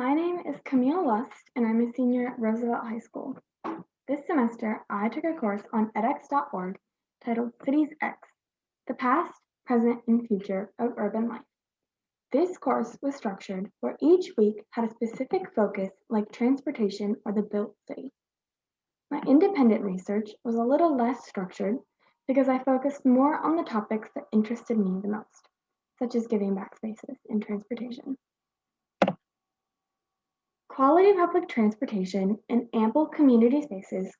My name is Camille Lust, and I'm a senior at Roosevelt High School. This semester, I took a course on edX.org titled Cities X, the Past, Present, and Future of Urban Life. This course was structured where each week had a specific focus like transportation or the built city. My independent research was a little less structured because I focused more on the topics that interested me the most, such as giving back spaces in transportation. Quality public transportation and ample community spaces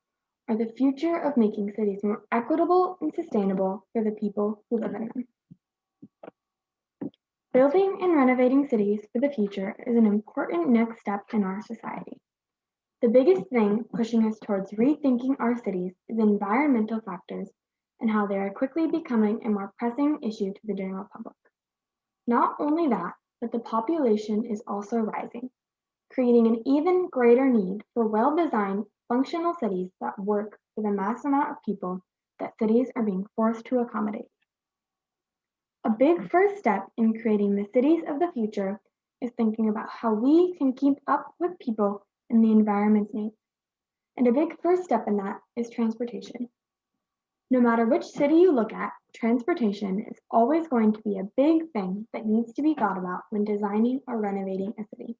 are the future of making cities more equitable and sustainable for the people who live in them. Building and renovating cities for the future is an important next step in our society. The biggest thing pushing us towards rethinking our cities is environmental factors and how they are quickly becoming a more pressing issue to the general public. Not only that, but the population is also rising, creating an even greater need for well-designed, functional cities that work for the mass amount of people that cities are being forced to accommodate. A big first step in creating the cities of the future is thinking about how we can keep up with people and the environment's needs. And a big first step in that is transportation. No matter which city you look at, transportation is always going to be a big thing that needs to be thought about when designing or renovating a city.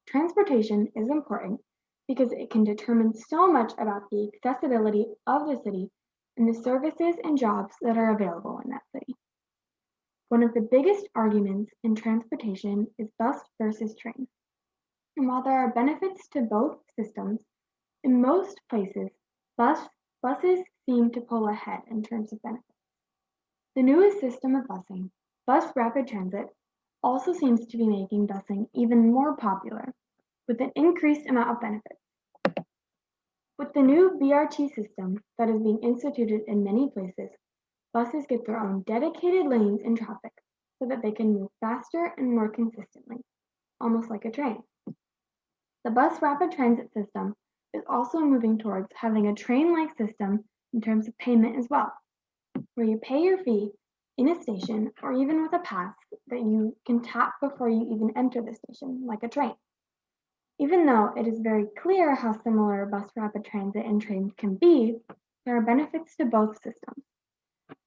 Transportation is important because it can determine so much about the accessibility of the city and the services and jobs that are available in that city. One of the biggest arguments in transportation is bus versus train. And while there are benefits to both systems, in most places, buses seem to pull ahead in terms of benefits. The newest system of busing, bus rapid transit, also seems to be making busing even more popular, with an increased amount of benefits. With the new BRT system that is being instituted in many places, buses get their own dedicated lanes in traffic so that they can move faster and more consistently, almost like a train. The bus rapid transit system is also moving towards having a train-like system in terms of payment as well, where you pay your fee in a station or even with a pass that you can tap before you even enter the station, like a train. Even though it is very clear how similar bus rapid transit and trains can be, there are benefits to both systems.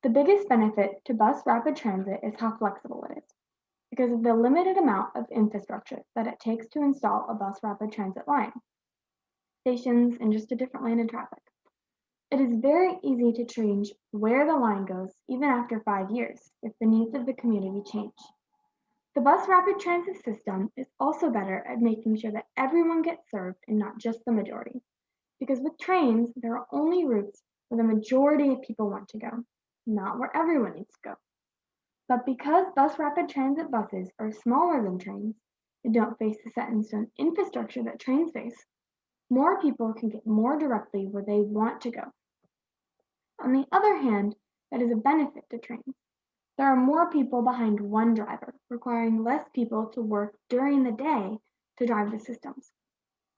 The biggest benefit to bus rapid transit is how flexible it is, because of the limited amount of infrastructure that it takes to install a bus rapid transit line, stations, and just a different lane in traffic. It is very easy to change where the line goes even after 5 years if the needs of the community change. The bus rapid transit system is also better at making sure that everyone gets served and not just the majority. Because with trains, there are only routes where the majority of people want to go, not where everyone needs to go. But because bus rapid transit buses are smaller than trains and don't face the set in stone infrastructure that trains face, more people can get more directly where they want to go. On the other hand, that is a benefit to trains. There are more people behind one driver, requiring less people to work during the day to drive the systems.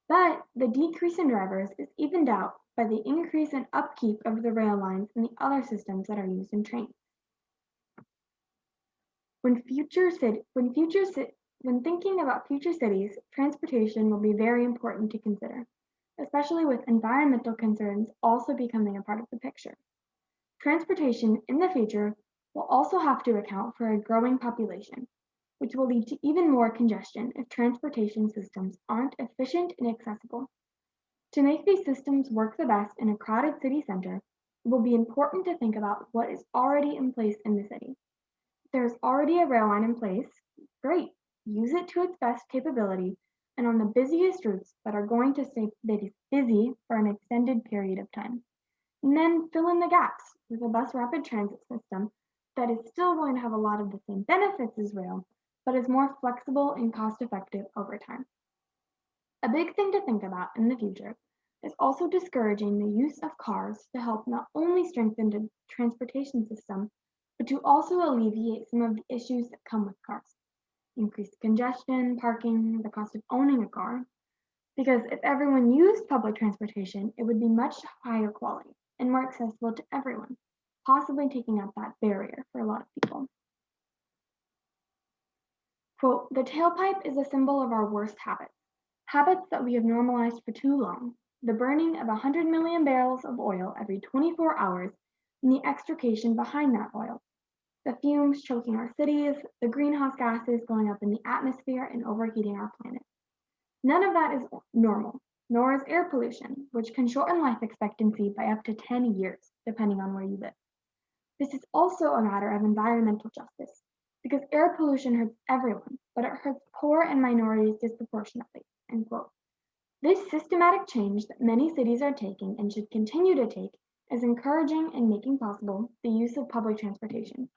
But the decrease in drivers is evened out by the increase in upkeep of the rail lines and the other systems that are used in trains. When thinking about future cities, transportation will be very important to consider, especially with environmental concerns also becoming a part of the picture. Transportation in the future will also have to account for a growing population, which will lead to even more congestion if transportation systems aren't efficient and accessible. To make these systems work the best in a crowded city center, it will be important to think about what is already in place in the city. If there is already a rail line in place, great, use it to its best capability and on the busiest routes that are going to stay busy for an extended period of time. And then fill in the gaps with a bus rapid transit system that is still going to have a lot of the same benefits as rail, but is more flexible and cost-effective over time. A big thing to think about in the future is also discouraging the use of cars to help not only strengthen the transportation system, but to also alleviate some of the issues that come with cars. Increased congestion, parking, the cost of owning a car. Because if everyone used public transportation, it would be much higher quality and more accessible to everyone, possibly taking out that barrier for a lot of people. Quote, "The tailpipe is a symbol of our worst habits, habits that we have normalized for too long. The burning of 100 million barrels of oil every 24 hours and the extrication behind that oil. The fumes choking our cities, the greenhouse gases going up in the atmosphere and overheating our planet. None of that is normal, nor is air pollution, which can shorten life expectancy by up to 10 years, depending on where you live. This is also a matter of environmental justice, because air pollution hurts everyone, but it hurts poor and minorities disproportionately." End quote. This systematic change that many cities are taking and should continue to take is encouraging and making possible the use of public transportation.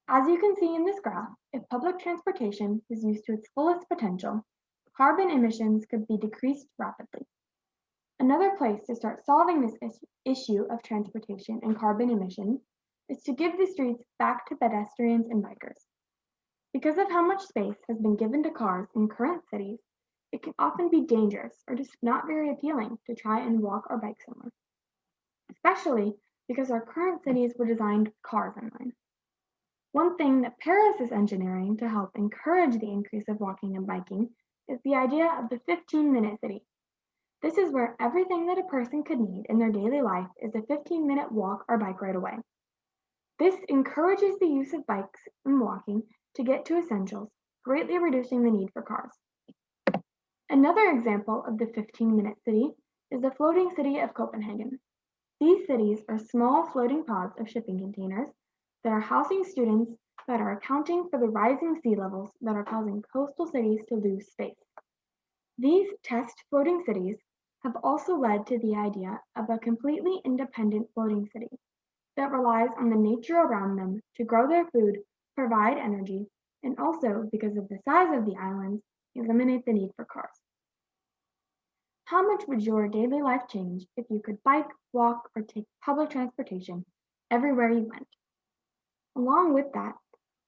As you can see in this graph, if public transportation was used to its fullest potential, carbon emissions could be decreased rapidly. Another place to start solving this issue of transportation and carbon emissions is to give the streets back to pedestrians and bikers. Because of how much space has been given to cars in current cities, it can often be dangerous or just not very appealing to try and walk or bike somewhere, especially because our current cities were designed with cars in mind. One thing that Paris is engineering to help encourage the increase of walking and biking is the idea of the 15-minute city. This is where everything that a person could need in their daily life is a 15-minute walk or bike ride away. This encourages the use of bikes and walking to get to essentials, greatly reducing the need for cars. Another example of the 15-minute city is the floating city of Copenhagen. These cities are small floating pods of shipping containers that are housing students that are accounting for the rising sea levels that are causing coastal cities to lose space. These test floating cities have also led to the idea of a completely independent floating city that relies on the nature around them to grow their food, provide energy, and also, because of the size of the islands, eliminate the need for cars. How much would your daily life change if you could bike, walk, or take public transportation everywhere you went? Along with that,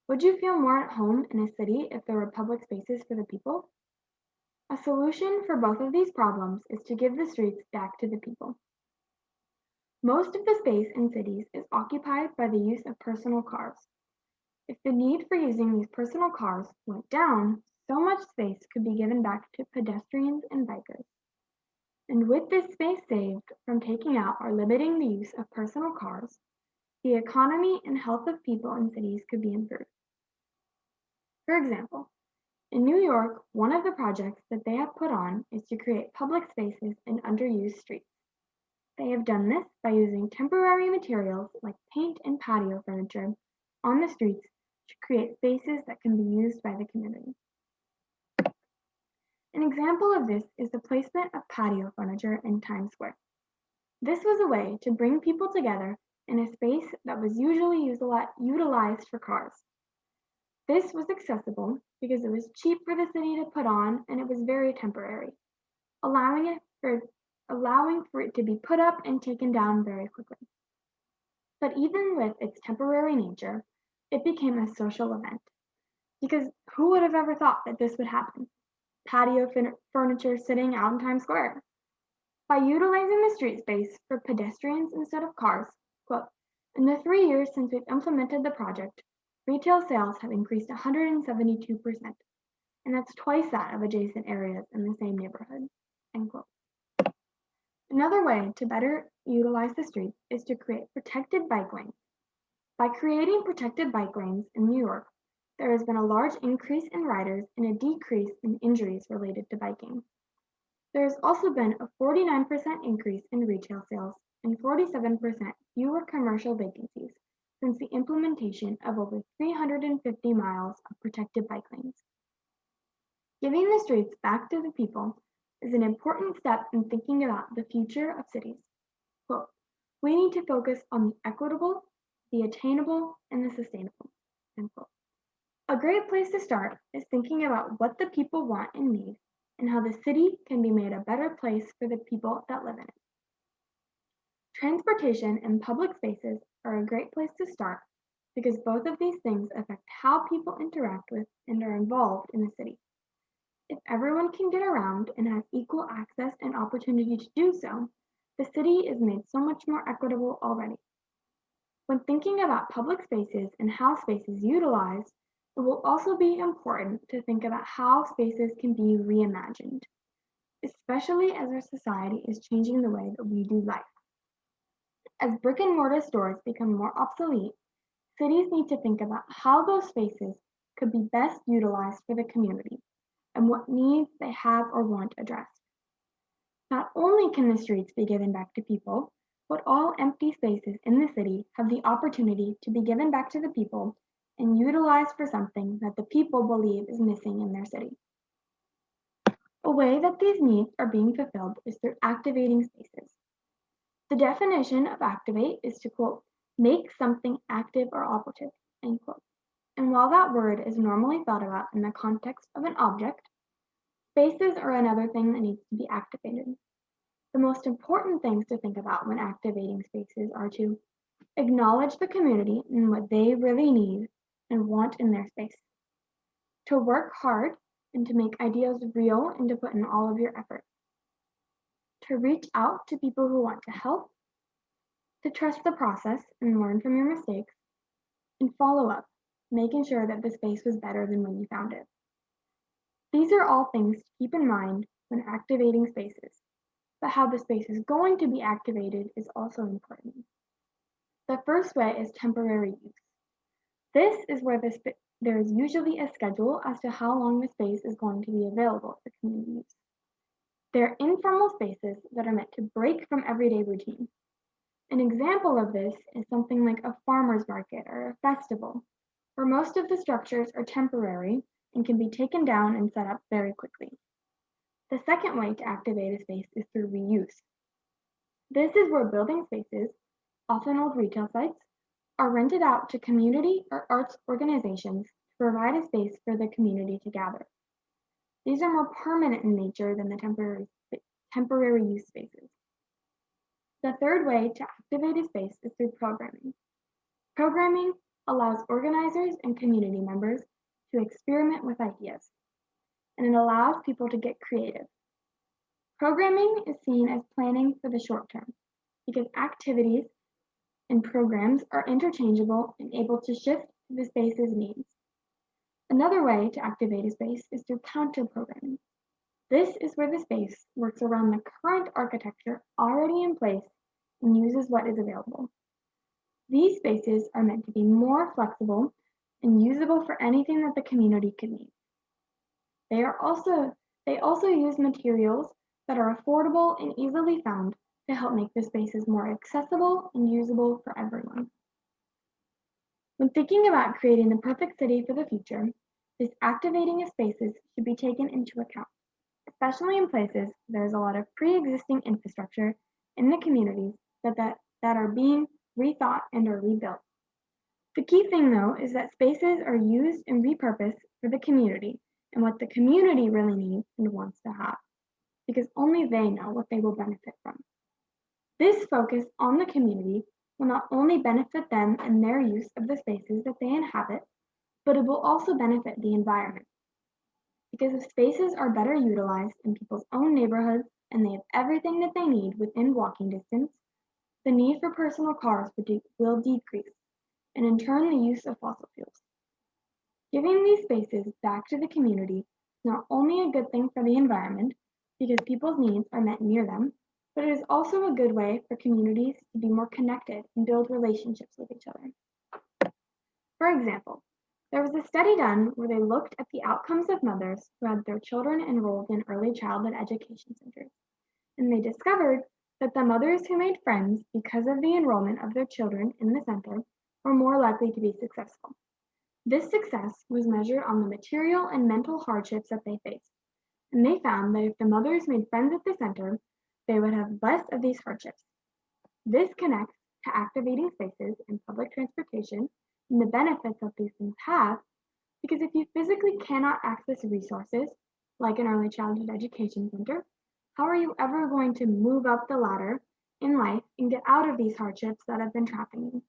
would you feel more at home in a city if there were public spaces for the people? A solution for both of these problems is to give the streets back to the people. Most of the space in cities is occupied by the use of personal cars. If the need for using these personal cars went down, so much space could be given back to pedestrians and bikers. And with this space saved from taking out or limiting the use of personal cars, the economy and health of people in cities could be improved. For example, in New York, one of the projects that they have put on is to create public spaces in underused streets. They have done this by using temporary materials like paint and patio furniture on the streets to create spaces that can be used by the community. An example of this is the placement of patio furniture in Times Square. This was a way to bring people together in a space that was usually utilized for cars. This was accessible because it was cheap for the city to put on and it was very temporary, allowing for it to be put up and taken down very quickly. But even with its temporary nature, it became a social event. Because who would have ever thought that this would happen? Patio furniture sitting out in Times Square. By utilizing the street space for pedestrians instead of cars, quote, "In the 3 years since we've implemented the project, retail sales have increased 172%, and that's twice that of adjacent areas in the same neighborhood." End quote. Another way to better utilize the streets is to create protected bike lanes. By creating protected bike lanes in New York, there has been a large increase in riders and a decrease in injuries related to biking. There has also been a 49% increase in retail sales and 47% fewer commercial vacancies since the implementation of over 350 miles of protected bike lanes. Giving the streets back to the people is an important step in thinking about the future of cities. Quote, "We need to focus on the equitable, the attainable, and the sustainable." End quote. A great place to start is thinking about what the people want and need and how the city can be made a better place for the people that live in it. Transportation and public spaces are a great place to start because both of these things affect how people interact with and are involved in the city. If everyone can get around and has equal access and opportunity to do so, the city is made so much more equitable already. When thinking about public spaces and how space is utilized, It will also be important to think about how spaces can be reimagined, especially as our society is changing the way that we do life. As brick and mortar stores become more obsolete, cities need to think about how those spaces could be best utilized for the community and what needs they have or want addressed. Not only can the streets be given back to people, but all empty spaces in the city have the opportunity to be given back to the people and utilized for something that the people believe is missing in their city. A way that these needs are being fulfilled is through activating spaces. The definition of activate is to quote, make something active or operative, end quote. And while that word is normally thought about in the context of an object, spaces are another thing that needs to be activated. The most important things to think about when activating spaces are to acknowledge the community and what they really need and want in their space, to work hard and to make ideas real and to put in all of your effort, to reach out to people who want to help, to trust the process and learn from your mistakes, and follow up, making sure that the space was better than when you found it. These are all things to keep in mind when activating spaces, but how the space is going to be activated is also important. The first way is temporary use. This is where there is usually a schedule as to how long the space is going to be available for community use. They're informal spaces that are meant to break from everyday routine. An example of this is something like a farmer's market or a festival, where most of the structures are temporary and can be taken down and set up very quickly. The second way to activate a space is through reuse. This is where building spaces, often old retail sites, are rented out to community or arts organizations to provide a space for the community to gather. These are more permanent in nature than the temporary use spaces. The third way to activate a space is through programming. Programming allows organizers and community members to experiment with ideas, and it allows people to get creative. Programming is seen as planning for the short term because activities and programs are interchangeable and able to shift to the space's needs. Another way to activate a space is through counter-programming. This is where the space works around the current architecture already in place and uses what is available. These spaces are meant to be more flexible and usable for anything that the community could need. They also use materials that are affordable and easily found to help make the spaces more accessible and usable for everyone. When thinking about creating the perfect city for the future, this activating of spaces should be taken into account, especially in places where there's a lot of pre-existing infrastructure in the communities that are being rethought and are rebuilt. The key thing though is that spaces are used and repurposed for the community and what the community really needs and wants to have, because only they know what they will benefit from. This focus on the community will not only benefit them and their use of the spaces that they inhabit, but it will also benefit the environment. Because if spaces are better utilized in people's own neighborhoods and they have everything that they need within walking distance, the need for personal cars will decrease, and in turn the use of fossil fuels. Giving these spaces back to the community is not only a good thing for the environment, because people's needs are met near them, but it is also a good way for communities to be more connected and build relationships with each other. For example, there was a study done where they looked at the outcomes of mothers who had their children enrolled in early childhood education centers, and they discovered that the mothers who made friends because of the enrollment of their children in the center were more likely to be successful. This success was measured on the material and mental hardships that they faced, and they found that if the mothers made friends at the center, they would have less of these hardships. This connects to activating spaces and public transportation and the benefits that these things have, because if you physically cannot access resources, like an early childhood education center, how are you ever going to move up the ladder in life and get out of these hardships that have been trapping you?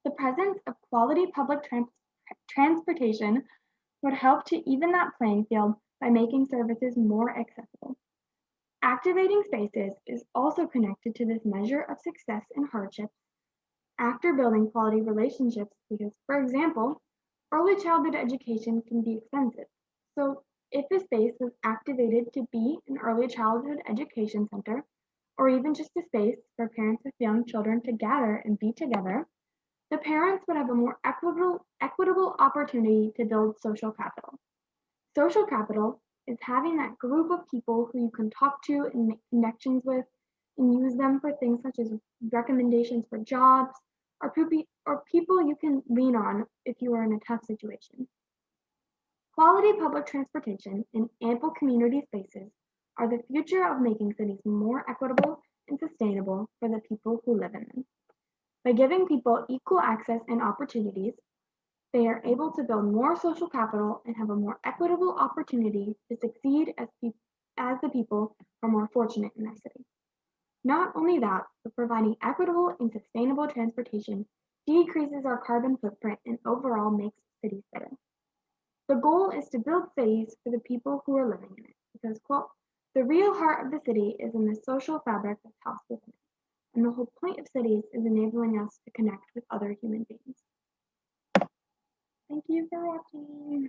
The presence of quality public transportation would help to even that playing field by making services more accessible. Activating spaces is also connected to this measure of success and hardships after building quality relationships because, for example, Early childhood education can be expensive, so if a space was activated to be an early childhood education center, or even just a space for parents with young children to gather and be together, the parents would have a more equitable opportunity to build social capital. Social capital is having that group of people who you can talk to and make connections with and use them for things such as recommendations for jobs or people you can lean on if you are in a tough situation. Quality public transportation and ample community spaces are the future of making cities more equitable and sustainable for the people who live in them. By giving people equal access and opportunities, they are able to build more social capital and have a more equitable opportunity to succeed as the people who are more fortunate in their city. Not only that, but providing equitable and sustainable transportation decreases our carbon footprint and overall makes cities better. The goal is to build cities for the people who are living in it because, quote, the real heart of the city is in the social fabric that's housed within it. And the whole point of cities is enabling us to connect with other human beings. Thank you for watching.